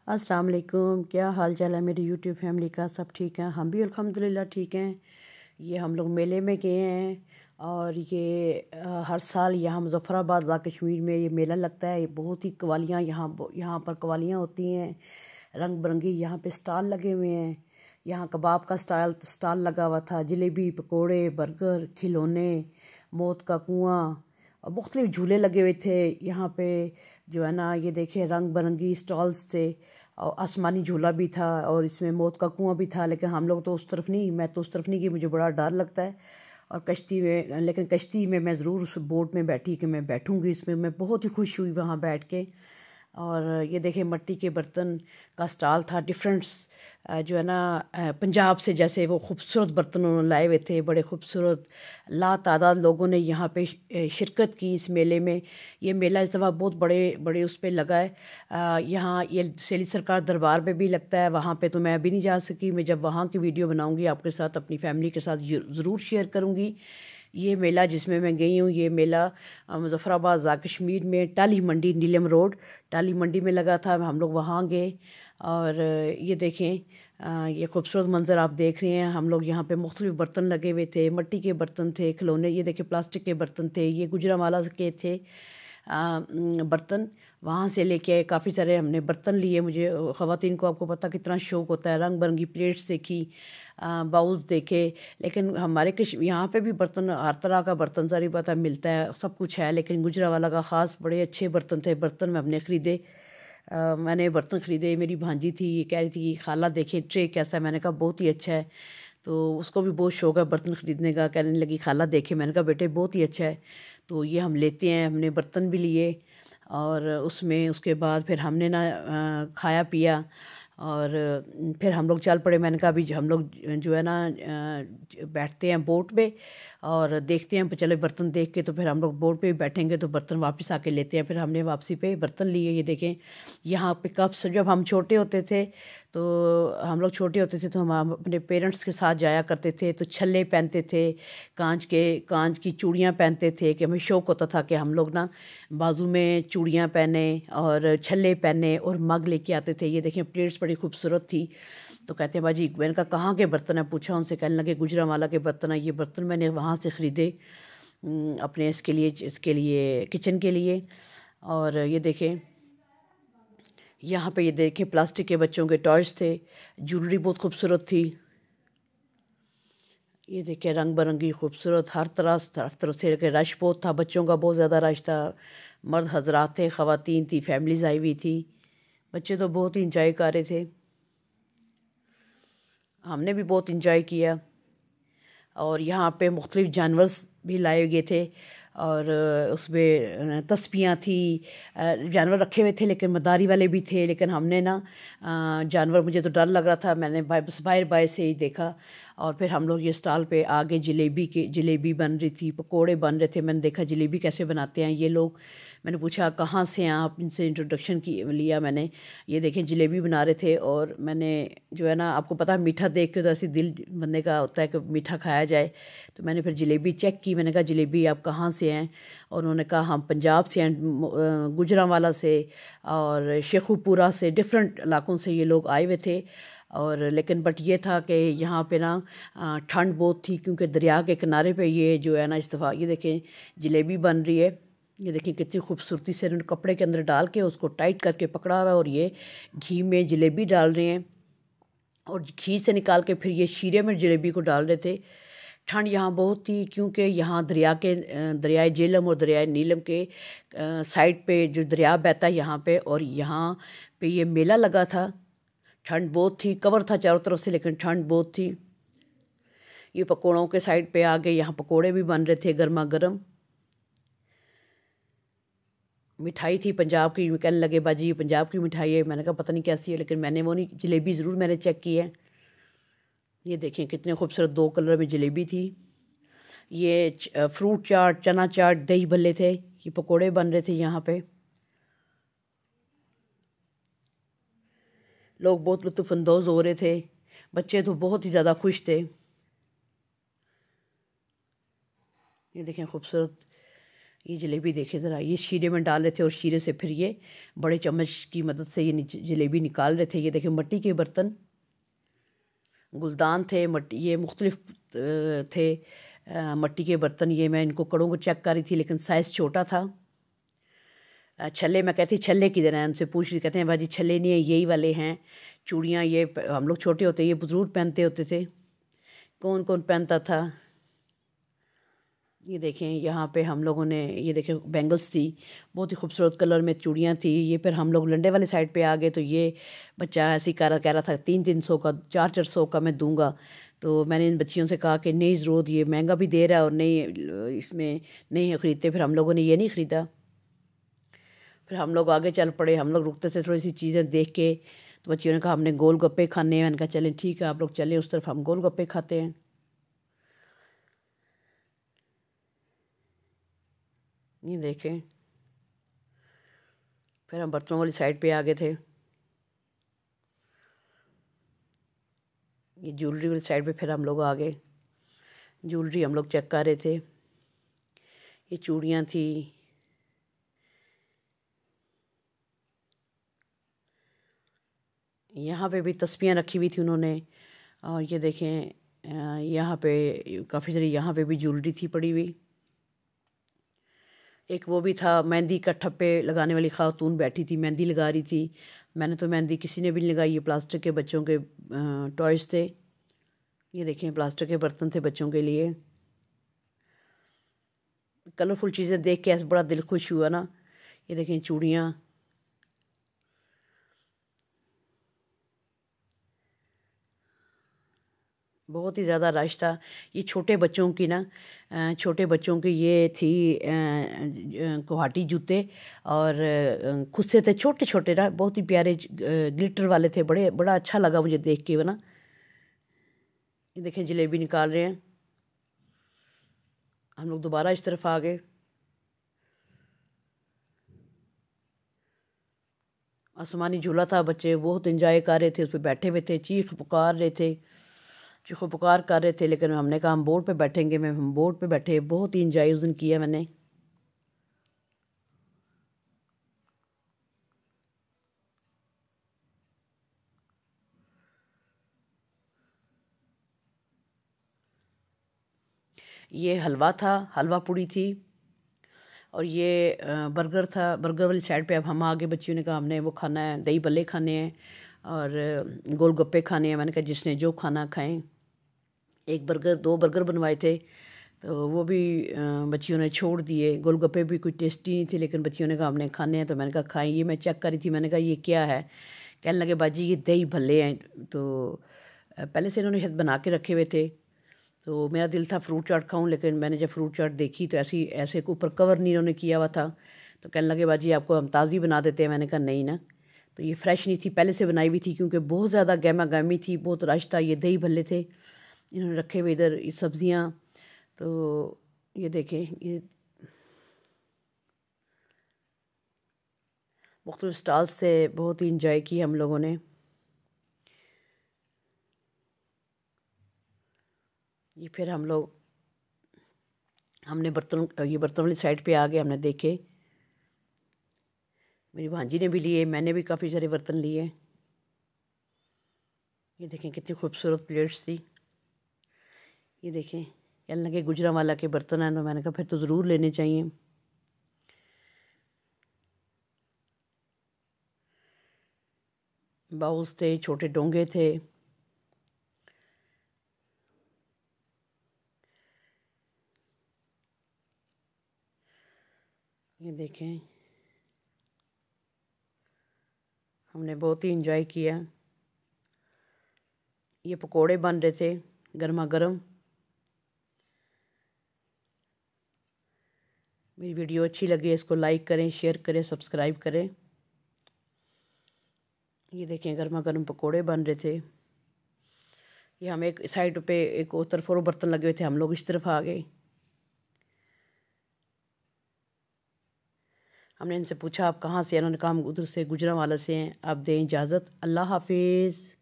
अस्सलाम वालेकुम। क्या हाल चाल है मेरी यूट्यूब फैमिली का? सब ठीक है? हम भी अल्हम्दुलिल्लाह ठीक हैं। ये हम लोग मेले में गए हैं और ये हर साल यहाँ मुज़फ़्फ़राबाद व कश्मीर में ये मेला लगता है। ये बहुत ही कवालियाँ यहाँ पर कवालियाँ होती हैं, रंग बिरंगी। यहाँ पे स्टॉल लगे हुए हैं। यहाँ कबाब का स्टॉल लगा हुआ था, जलेबी, पकोड़े, बर्गर, खिलौने, मौत का कुआँ और मुख्तलिफ झूले लगे हुए थे यहाँ पे। जो है ना, ये देखे रंग बिरंगी स्टॉल्स थे और आसमानी झूला भी था और इसमें मौत का कुआं भी था। लेकिन हम लोग तो उस तरफ नहीं, मैं तो उस तरफ नहीं गई, मुझे बड़ा डर लगता है। और कश्ती में, लेकिन कश्ती में मैं ज़रूर उस बोट में बैठी कि मैं बैठूंगी इसमें। मैं बहुत ही खुश हुई वहाँ बैठ के। और ये देखे मट्टी के बर्तन का स्टॉल था, डिफरेंट्स जो है ना, पंजाब से जैसे वो खूबसूरत बर्तन उन्होंने लाए हुए थे, बड़े खूबसूरत। लातादाद लोगों ने यहाँ पे शिरकत की इस मेले में। ये मेला इस दफ़ा बहुत बड़े बड़े उस पर लगा है। यहाँ ये सेली सरकार दरबार पे भी लगता है, वहाँ पे तो मैं अभी नहीं जा सकी। मैं जब वहाँ की वीडियो बनाऊँगी आपके साथ, अपनी फैमिली के साथ ज़रूर शेयर करूँगी। ये मेला जिसमें मैं गई हूँ, ये मेला मुज़फ़्फ़राबाद ज़ा कश्मीर में टाली मंडी, नीलम रोड टाली मंडी में लगा था। हम लोग वहाँ गए और ये देखें, ये खूबसूरत मंज़र आप देख रहे हैं। हम लोग यहाँ पे मुख्तलिफ बर्तन लगे हुए थे, मट्टी के बर्तन थे, खिलौने, ये देखें प्लास्टिक के बर्तन थे, ये गुजरांवाला के थे बर्तन। वहाँ से लेके आए काफ़ी सारे हमने बर्तन लिए। मुझे ख़वातीन को आपको पता कितना शौक़ होता है, रंग बिरंगी प्लेट्स देखी, बाउल्स देखे। लेकिन हमारे यहाँ पे भी बर्तन, हर तरह का बर्तन सारी पता मिलता है, सब कुछ है। लेकिन गुजरांवाला का ख़ास बड़े अच्छे बर्तन थे। बर्तन में हमने ख़रीदे, मैंने बर्तन ख़रीदे। मेरी भांजी थी, ये कह रही थी कि खाला देखें ट्रे कैसा है। मैंने कहा बहुत ही अच्छा है। तो उसको भी बहुत शौक़ है बर्तन ख़रीदने का। कहने लगी खाला देखे। मैंने कहा बेटे बहुत ही अच्छा है। तो ये हम लेते हैं। हमने बर्तन भी लिए और उसमें उसके बाद फिर हमने ना खाया पिया और फिर हम लोग चल पड़े। मैंने कहा अभी हम लोग जो है ना बैठते हैं बोट पे और देखते हैं, चले बर्तन देख के तो फिर हम लोग बोट पे बैठेंगे तो बर्तन वापस आके लेते हैं। फिर हमने वापसी पे बर्तन लिए। ये देखें यहाँ पे कप्स, जब हम छोटे होते थे तो हम लोग छोटे होते थे तो हम अपने पेरेंट्स के साथ जाया करते थे तो छल्ले पहनते थे, कांच की चूड़ियाँ पहनते थे कि हमें शौक़ होता था कि हम लोग ना बाजू में चूड़ियाँ पहने और छल्ले पहने और मग लेके आते थे। ये देखें प्लेट्स बड़ी खूबसूरत थी। तो कहते हैं बाजी, मैंने कहा कहाँ के बर्तन है? पूछा उनसे, कहने लगे गुजरांवाला के बर्तन है। ये बर्तन मैंने वहाँ से ख़रीदे अपने इसके लिए किचन के लिए। और ये देखें यहाँ पे, ये देखें प्लास्टिक के बच्चों के टॉयज़ थे, ज्वेलरी बहुत खूबसूरत थी। ये देखें रंग बिरंगी खूबसूरत, हर तरफ से लेकर रश बहुत था, बच्चों का बहुत ज़्यादा रश था। मर्द हजरात थे, ख़वातीन थी, फैमिलीज आई हुई थी। बच्चे तो बहुत ही इंजॉय कर रहे थे, हमने भी बहुत इंजॉय किया। और यहाँ पे मुख्तलिफ जानवर भी लाए गए थे और उसमें तस्बियाँ थी, जानवर रखे हुए थे लेकिन मदारी वाले भी थे। लेकिन हमने ना जानवर, मुझे तो डर लग रहा था, मैंने बस बाहर से ही देखा। और फिर हम लोग ये स्टॉल पे आगे जलेबी बन रही थी, पकोड़े बन रहे थे। मैंने देखा जलेबी कैसे बनाते हैं ये लोग। मैंने पूछा कहाँ से हैं आप, इनसे इंट्रोडक्शन की लिया मैंने। ये देखें जलेबी बना रहे थे और मैंने जो है ना, आपको पता है मीठा देख के तो ऐसे दिल बनने का होता है कि मीठा खाया जाए। तो मैंने फिर जलेबी चेक की। मैंने कहा जलेबी आप कहाँ से हैं? और उन्होंने कहा हम पंजाब से हैं, गुजरांवाला से और शेखुपुरा से, डिफरेंट इलाकों से ये लोग आए हुए थे। और लेकिन बट ये था कि यहाँ पे ना ठंड बहुत थी क्योंकि दरिया के किनारे पे ये जो है ना, इस दफ़ा ये देखें जलेबी बन रही है। ये देखिए कितनी खूबसूरती से उन्होंने कपड़े के अंदर डाल के उसको टाइट करके पकड़ा हुआ है और ये घी में जलेबी डाल रहे हैं और घी से निकाल के फिर ये शीरे में जलेबी को डाल रहे थे। ठंड यहाँ बहुत थी क्योंकि यहाँ दरियाए झेलम और दरियाए नीलम के साइड पे जो दरिया बहता है यहाँ पे, और यहाँ पे ये मेला लगा था। ठंड बहुत थी, कवर था चारों तरफ से लेकिन ठंड बहुत थी। ये पकौड़ों के साइड पे आ गए, यहाँ पकौड़े भी बन रहे थे गर्मा गर्म। मिठाई थी पंजाब की, कहने लगे बाजी ये पंजाब की मिठाई है। मैंने कहा पता नहीं कैसी है, लेकिन मैंने वो नहीं, जलेबी ज़रूर मैंने चेक की है। ये देखें कितने खूबसूरत 2 कलर में जलेबी थी। ये फ्रूट चाट, चना चाट, दही भल्ले थे, ये पकोड़े बन रहे थे यहाँ पे। लोग बहुत लुत्फ़अंदोज़ हो रहे थे, बच्चे तो बहुत ही ज़्यादा खुश थे। ये देखें खूबसूरत, ये जलेबी देखे ज़रा, ये शीरे में डाल रहे थे और शीरे से फिर ये बड़े चम्मच की मदद से ये जलेबी निकाल रहे थे। ये देखें मिट्टी के बर्तन, गुलदान थे, मट्टी ये मुख्तलिफ थे मिट्टी के बर्तन। ये मैं इनको कड़ों को चेक कर रही थी लेकिन साइज़ छोटा था। छल्ले मैं कहती छल्ले किधर हैं, उनसे पूछ रही, कहते हैं भाजी छल्ले नहीं है, यही वाले हैं। चूड़ियाँ ये हम लोग छोटे होते ये बुजुर्ग पहनते होते थे। कौन कौन पहनता था? ये देखें यहाँ पे हम लोगों ने, ये देखें बैंगल्स थी, बहुत ही खूबसूरत कलर में चूड़ियाँ थी। ये फिर हम लोग लंडे वाली साइड पे आ गए तो ये बच्चा ऐसे ही कह रहा था 300 का 400 का मैं दूंगा। तो मैंने इन बच्चियों से कहा कि नहीं ज़रूरत, ये महंगा भी दे रहा है और नहीं इसमें नहीं ख़रीदते। फिर हम लोगों ने ये नहीं ख़रीदा। फिर हम लोग आगे चल पड़े। हम लोग रुकते थे थोड़ी सी चीज़ें देख के, तो बच्चियों ने कहा हमने गोल गप्पे खाने हैं। मैंने कहा चलें ठीक है, आप लोग चलें उस तरफ, हम गोल गप्पे खाते हैं। ये देखें फिर हम बर्तनों वाली साइड पे आ गए थे। ये ज्वेलरी वाली साइड पे फिर हम लोग आ गए। ज्वेलरी हम लोग चेक कर रहे थे। ये चूड़ियाँ थी, यहाँ पे भी तस्बियाँ रखी हुई थी उन्होंने। और ये देखें यहाँ पे काफ़ी सारी यहाँ पे भी ज्वेलरी थी पड़ी हुई। एक वो भी था मेहंदी का ठप्पे लगाने वाली खातून बैठी थी, मेहंदी लगा रही थी। मैंने तो मेहंदी किसी ने भी नहीं लगाई। ये प्लास्टिक के बच्चों के टॉयज़ थे। ये देखें प्लास्टिक के बर्तन थे बच्चों के लिए। कलरफुल चीज़ें देख के ऐसा बड़ा दिल खुश हुआ ना। ये देखें चूड़ियाँ, बहुत ही ज़्यादा रश था। ये छोटे बच्चों की ना, छोटे बच्चों की ये थी गुवाहाटी जूते, और खुद से थे छोटे छोटे ना, बहुत ही प्यारे ग्लिटर वाले थे। बड़ा अच्छा लगा मुझे देख के वो ना। ये देखें जलेबी निकाल रहे हैं। हम लोग दोबारा इस तरफ आ गए। आसमानी झूला था, बच्चे बहुत इंजॉय कर रहे थे, उस पर बैठे हुए थे, चीख पुकार रहे थे, चीखो पुकार कर रहे थे। लेकिन हमने कहा हम बोर्ड पे बैठेंगे। हम बोर्ड पे बैठे, बहुत ही इंजॉय उस दिन किया मैंने। ये हलवा था, हलवा पूड़ी थी, और ये बर्गर था। बर्गर वाली साइड पे अब हम आगे, बच्चियों ने कहा हमने वो खाना है, दही भल्ले खाने हैं और गोलगप्पे खाने हैं। मैंने कहा जिसने जो खाना खाएं। एक बर्गर, 2 बर्गर बनवाए थे तो वो भी बच्चियों ने छोड़ दिए। गोलगप्पे भी कोई टेस्टी नहीं थे लेकिन बच्चियों ने कहा हमने खाने हैं, तो मैंने कहा खाएं। ये मैं चेक कर रही थी, मैंने कहा ये क्या है? कहने लगे बाजी ये दही भल्ले हैं। तो पहले से इन्होंने शायद बना के रखे हुए थे। तो मेरा दिल था फ्रूट चाट खाऊं, लेकिन मैंने जब फ्रूट चाट देखी तो ऐसे ऐसे के ऊपर कवर नहीं इन्होंने किया हुआ था। तो कहने लगे बाजी आपको हम ताज़ी बना देते हैं। मैंने कहा नहीं ना। तो ये फ्रेश नहीं थी, पहले से बनाई हुई थी, क्योंकि बहुत ज़्यादा गहमा गहमी थी, बहुत रश था। ये दही भल्ले थे इन्होंने रखे हुए इधर, ये सब्ज़ियाँ। तो ये देखें, ये मुख्तलिफ स्टॉल्स से बहुत ही इंजॉय की हम लोगों ने। ये फिर हम लोग, हमने ये बर्तन वाली साइड पे आ गए। हमने देखे, मेरी भांजी ने भी लिए, मैंने भी काफ़ी सारे बर्तन लिए। ये देखें कितनी खूबसूरत प्लेट्स थी। ये देखें, कहने लगे गुजरांवाला के बर्तन हैं, तो मैंने कहा फिर तो ज़रूर लेने चाहिए। बाउल्स थे, छोटे डोंगे थे। ये देखें, हमने बहुत ही इंजॉय किया। ये पकोड़े बन रहे थे गर्मा गर्म। मेरी वीडियो अच्छी लगी, इसको लाइक करें, शेयर करें, सब्सक्राइब करें। ये देखें गर्मा गर्म पकोड़े बन रहे थे। ये हम एक साइड पे, एक और तरफ और बर्तन लगे हुए थे, हम लोग इस तरफ आ गए। हमने इनसे पूछा आप कहाँ से हैं? उन्होंने कहा हम उधर से गुजरांवाला से हैं। आप दें इजाज़त, अल्लाह हाफिज़।